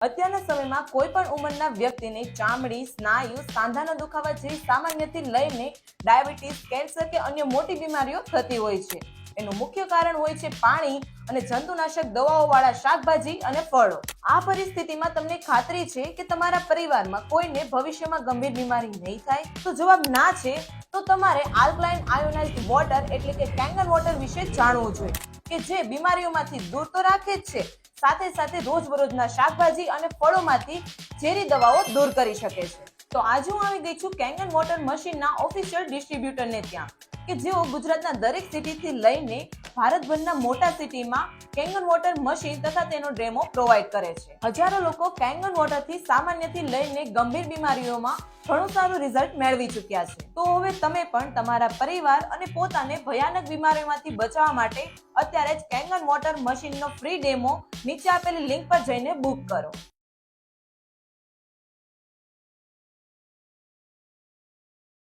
અત્યારના સમયમાં કોઈ પણ ઉંમરના વ્યક્તિને ચામડી, સ્નાયુ, સાંધાના દુખાવા જેવી સામાન્યથી લઈને ડાયાબિટીસ, કેન્સર કે અન્ય મોટી બીમારીઓ થતી હોય છે. એનું મુખ્ય કારણ હોય છે પાણી અને જંતુનાશક દવાઓ વાળા શાકભાજી અને ફળો. આ પરિસ્થિતિમાં તમને ખાતરી છે કે તમારા પરિવારમાં કોઈને ભવિષ્યમાં ગંભીર બીમારી નહીં થાય? તો જવાબ ના છે. તો તમારે આલ્કલાઇન આયોનાઇઝ્ડ વોટર એટલે કે કેંગન વોટર વિશે જાણવું જોઈએ, કે જે બીમારીઓમાંથી દૂર તો રાખે જ છે, સાથે સાથે રોજબરોજના શાકભાજી અને ફળોમાંથી ઝેરી દવાઓ દૂર કરી શકે છે. તો આજે હું આવી ગઈ છું કેંગન વોટર મશીનના ઓફિશિયલ ડિસ્ટ્રીબ્યુટરને ત્યાં, કે જેઓ ગુજરાતના દરેક સિટીથી લઈને ભારતભરના મોટા સિટીમાં કેંગન વોટર મશીન તથા તેનો ડેમો પ્રોવાઈડ કરે છે. હજારો લોકો કેંગન વોટરથી સામાન્યથી લઈને ગંભીર બીમારીઓમાં ઘણું સારું રિઝલ્ટ મેળવી ચૂક્યા છે. તો હવે તમે પણ તમારા પરિવાર અને પોતાને ભયાનક બીમારીઓમાંથી બચાવવા માટે અત્યારે જ કેંગન વોટર મશીનનો ફ્રી ડેમો નીચે આપેલી લિંક પર જઈને બુક કરો.